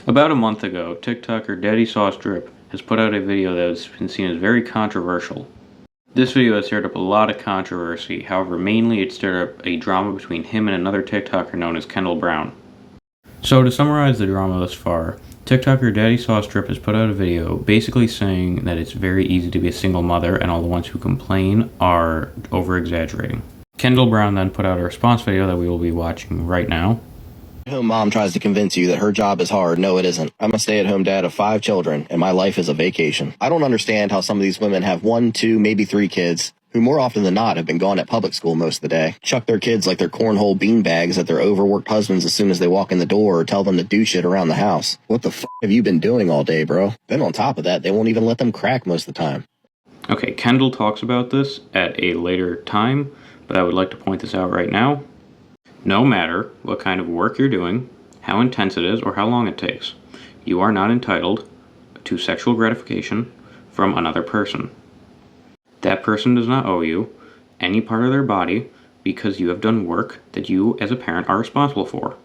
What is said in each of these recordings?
About a month ago, TikToker Daddy Sauce Drip has put out a video that has been seen as very controversial. This video has stirred up a lot of controversy, however mainly it stirred up a drama between him and another TikToker known as Kendall Brown. So to summarize the drama thus far, TikToker Daddy Sauce Drip has put out a video basically saying that it's very easy to be a single mother and all the ones who complain are over-exaggerating. Kendall Brown then put out a response video that we will be watching right now. Home mom tries to convince you that her job is hard. No, it isn't. I'm a stay-at-home dad of 5 children, and my life is a vacation. I don't understand how some of these women have 1, 2, maybe 3 kids, who more often than not have been gone at public school most of the day, chuck their kids like they're cornhole beanbags at their overworked husbands as soon as they walk in the door or tell them to do shit around the house. What the f*** have you been doing all day, bro? Then on top of that, they won't even let them crack most of the time. Okay, Kendall talks about this at a later time, but I would like to point this out right now. No matter what kind of work you're doing, how intense it is, or how long it takes, you are not entitled to sexual gratification from another person. That person does not owe you any part of their body because you have done work that you as a parent are responsible for.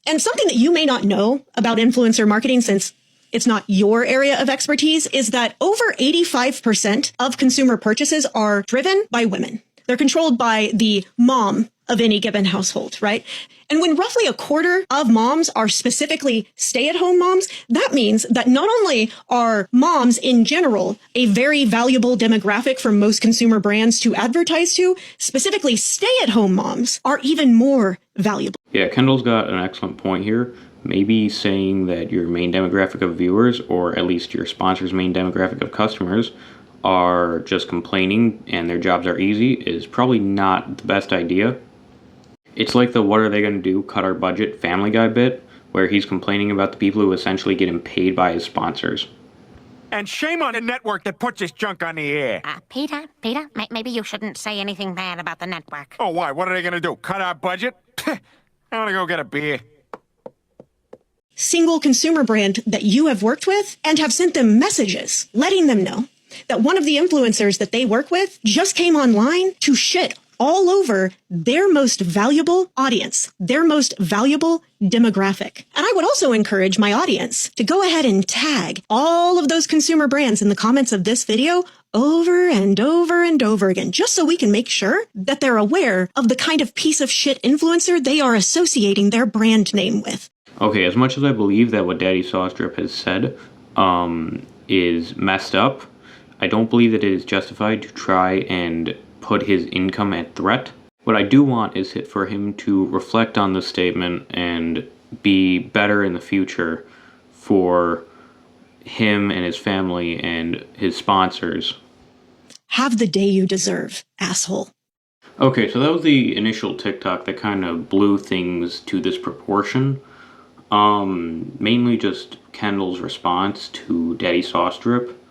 And something that you may not know about influencer marketing, since it's not your area of expertise, is that over 85% of consumer purchases are driven by women. They're controlled by the mom of any given household, right? And when roughly a quarter of moms are specifically stay-at-home moms, that means that not only are moms in general a very valuable demographic for most consumer brands to advertise to, specifically stay-at-home moms are even more valuable. Yeah, Kendall's got an excellent point here. Maybe saying that your main demographic of viewers, or at least your sponsor's main demographic of customers, are just complaining and their jobs are easy is probably not the best idea. It's like the "what are they going to do, cut our budget" Family Guy bit, where he's complaining about the people who essentially get him paid by his sponsors. And shame on the network that puts this junk on the air. Peter, maybe you shouldn't say anything bad about the network. Oh, why? What are they gonna do? Cut our budget? I wanna go get a beer. Single consumer brand that you have worked with and have sent them messages letting them know that one of the influencers that they work with just came online to shit all over their most valuable audience, their most valuable demographic. And I would also encourage my audience to go ahead and tag all of those consumer brands in the comments of this video over and over and over again, just so we can make sure that they're aware of the kind of piece of shit influencer they are associating their brand name with. Okay, as much as I believe that what Daddy Sauce Drip has said is messed up, I don't believe that it is justified to try and put his income at threat. What I do want is for him to reflect on this statement and be better in the future for him and his family and his sponsors. Have the day you deserve, asshole. Okay, so that was the initial TikTok that kind of blew things to this proportion. Mainly just Kendall's response to Daddy Sauce Drip.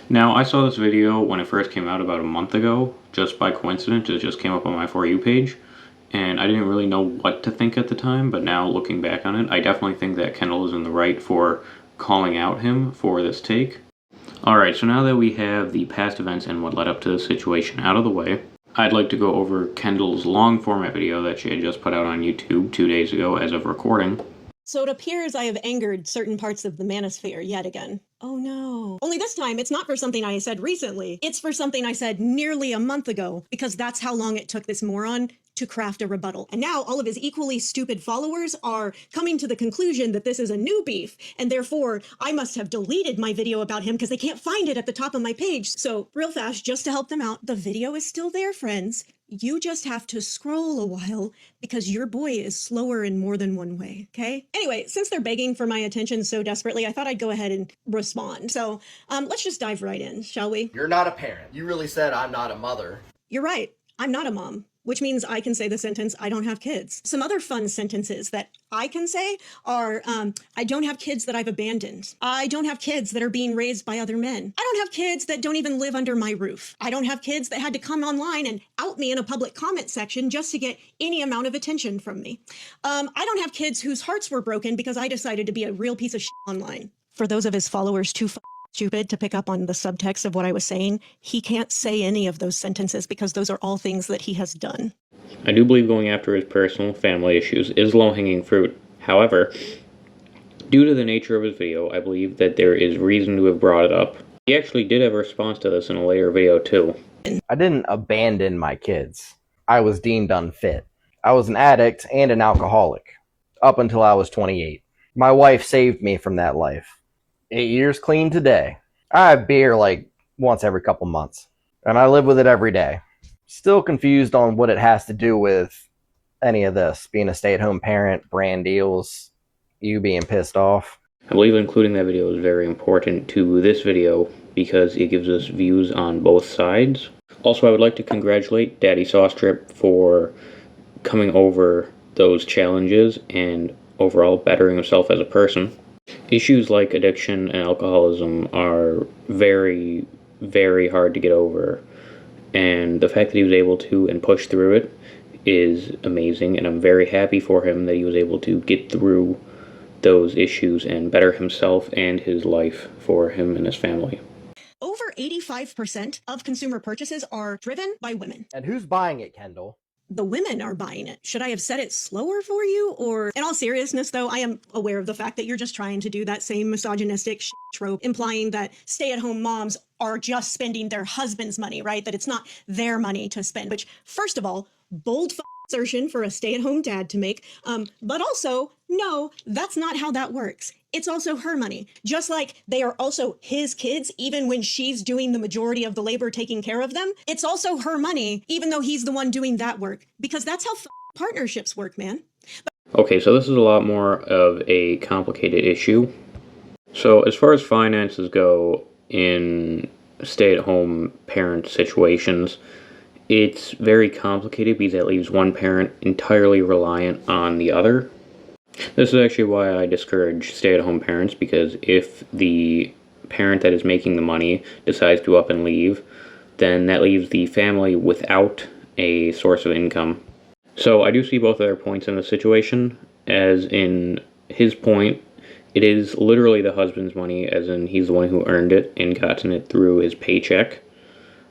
Now, I saw this video when it first came out about a month ago, just by coincidence. It just came up on my For You page, and I didn't really know what to think at the time, but now looking back on it, I definitely think that Kendall is in the right for calling out him for this take. Alright, so now that we have the past events and what led up to this situation out of the way, I'd like to go over Kendall's long format video that she had just put out on YouTube 2 days ago as of recording. So it appears I have angered certain parts of the manosphere yet again. Oh no. Only this time, it's not for something I said recently. It's for something I said nearly a month ago, because that's how long it took this moron to craft a rebuttal. And now all of his equally stupid followers are coming to the conclusion that this is a new beef, and therefore I must have deleted my video about him because they can't find it at the top of my page. So real fast, just to help them out, the video is still there, friends. You just have to scroll a while because your boy is slower in more than one way, okay? Anyway, since they're begging for my attention so desperately, I thought I'd go ahead and respond. So let's just dive right in, shall we? You're not a parent. You really said I'm not a mother. You're right. I'm not a mom, which means I can say the sentence, I don't have kids. Some other fun sentences that I can say are, I don't have kids that I've abandoned. I don't have kids that are being raised by other men. I don't have kids that don't even live under my roof. I don't have kids that had to come online and out me in a public comment section just to get any amount of attention from me. I don't have kids whose hearts were broken because I decided to be a real piece of shit online. For those of his followers too stupid to pick up on the subtext of what I was saying, he can't say any of those sentences because those are all things that he has done. I do believe going after his personal family issues is low-hanging fruit. However, Due to the nature of his video, I believe that there is reason to have brought it up. He actually did have a response to this in a later video too. I didn't abandon my kids. I was deemed unfit. I was an addict and an alcoholic, up until I was 28. My wife saved me from that life. 8 years clean today. I have beer like once every couple months, and I live with it every day. Still confused on what it has to do with any of this, being a stay-at-home parent, brand deals, you being pissed off. I believe including that video is very important to this video because it gives us views on both sides. Also, I would like to congratulate Daddy Saucetrip for coming over those challenges and overall bettering himself as a person. Issues like addiction and alcoholism are very, very hard to get over, and the fact that he was able to and push through it is amazing, and I'm very happy for him that he was able to get through those issues and better himself and his life for him and his family. Over 85% of consumer purchases are driven by women. And who's buying it, Kendall? The women are buying it. Should I have said it slower for you? Or, in all seriousness, though, I am aware of the fact that you're just trying to do that same misogynistic trope, implying that stay-at-home moms are just spending their husband's money, right? That it's not their money to spend, which, first of all, bold assertion for a stay-at-home dad to make. But also, no, that's not how that works. It's also her money. Just like they are also his kids, even when she's doing the majority of the labor taking care of them. It's also her money, even though he's the one doing that work. Because that's how partnerships work, man. Okay, so this is a lot more of a complicated issue. So as far as finances go in stay-at-home parent situations, it's very complicated because that leaves one parent entirely reliant on the other. This is actually why I discourage stay-at-home parents, because if the parent that is making the money decides to up and leave, then that leaves the family without a source of income. So I do see both of their points in the situation. As in his point, it is literally the husband's money, as in he's the one who earned it and gotten it through his paycheck.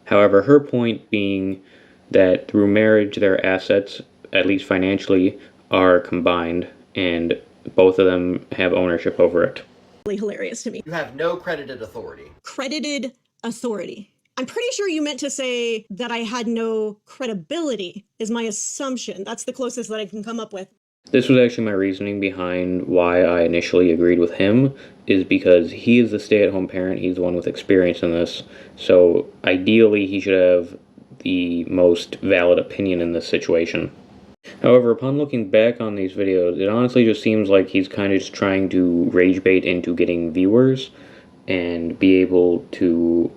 However, her point being that through marriage, their assets, at least financially, are combined, and both of them have ownership over it. Really hilarious to me. You have no credited authority. Credited authority. I'm pretty sure you meant to say that I had no credibility, is my assumption. That's the closest that I can come up with. This was actually my reasoning behind why I initially agreed with him, is because he is the stay-at-home parent, he's the one with experience in this, so ideally he should have the most valid opinion in this situation. However, upon looking back on these videos, it honestly just seems like he's kind of just trying to rage bait into getting viewers and be able to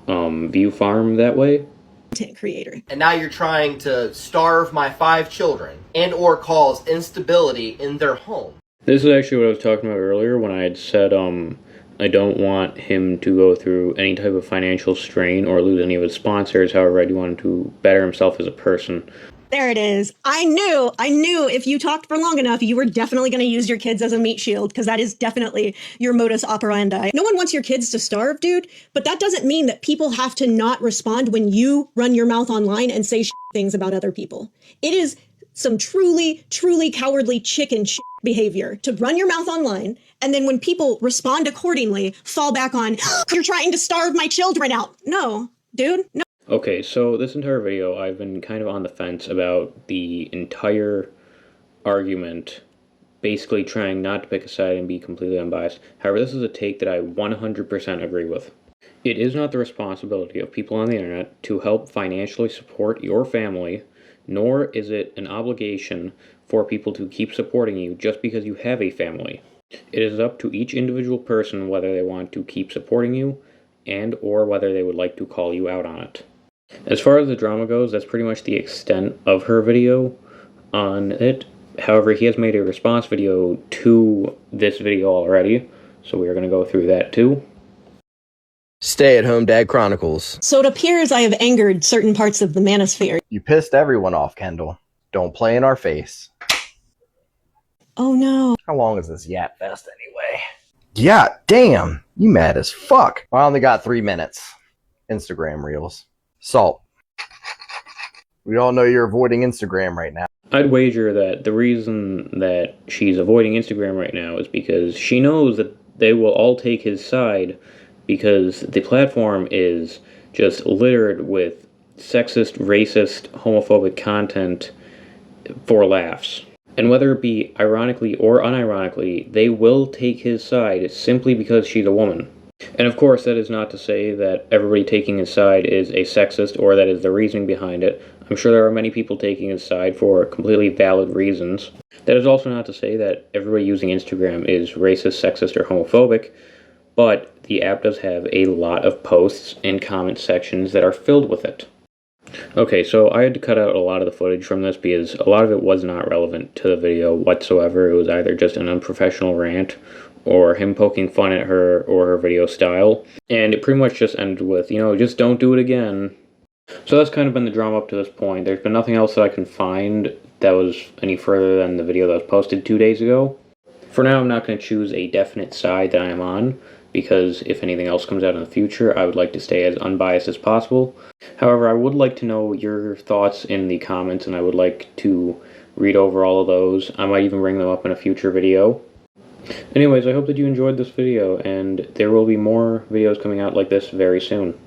view farm that way. Content creator. And now you're trying to starve my 5 children and or cause instability in their home. This is actually what I was talking about earlier when I had said I don't want him to go through any type of financial strain or lose any of his sponsors. However, I do want him to better himself as a person. There it is. I knew if you talked for long enough, you were definitely going to use your kids as a meat shield, because that is definitely your modus operandi. No one wants your kids to starve, dude, but that doesn't mean that people have to not respond when you run your mouth online and say things about other people. It is some truly, truly cowardly chicken behavior to run your mouth online, and then when people respond accordingly, fall back on, you're trying to starve my children out. No, dude, no. Okay, so this entire video, I've been kind of on the fence about the entire argument, basically trying not to pick a side and be completely unbiased. However, this is a take that I 100% agree with. It is not the responsibility of people on the internet to help financially support your family, nor is it an obligation for people to keep supporting you just because you have a family. It is up to each individual person whether they want to keep supporting you and or whether they would like to call you out on it. As far as the drama goes, that's pretty much the extent of her video on it. However, he has made a response video to this video already, so we are going to go through that too. Stay-at-home dad chronicles. So it appears I have angered certain parts of the manosphere. You pissed everyone off, Kendall. Don't play in our face. Oh no. How long is this yap fest anyway? Yeah, damn. You mad as fuck. I only got 3 minutes. Instagram reels. Salt. We all know you're avoiding Instagram right now. I'd wager that the reason that she's avoiding Instagram right now is because she knows that they will all take his side because the platform is just littered with sexist, racist, homophobic content for laughs. And whether it be ironically or unironically, they will take his side simply because she's a woman. And of course, that is not to say that everybody taking his side is a sexist or that is the reasoning behind it. I'm sure there are many people taking his side for completely valid reasons. That is also not to say that everybody using Instagram is racist, sexist, or homophobic, but the app does have a lot of posts and comment sections that are filled with it. Okay, so I had to cut out a lot of the footage from this because a lot of it was not relevant to the video whatsoever. It was either just an unprofessional rant or him poking fun at her or her video style. And it pretty much just ended with, just don't do it again. So that's kind of been the drama up to this point. There's been nothing else that I can find that was any further than the video that was posted 2 days ago. For now, I'm not going to choose a definite side that I am on, because if anything else comes out in the future, I would like to stay as unbiased as possible. However, I would like to know your thoughts in the comments, and I would like to read over all of those. I might even bring them up in a future video. Anyways, I hope that you enjoyed this video, and there will be more videos coming out like this very soon.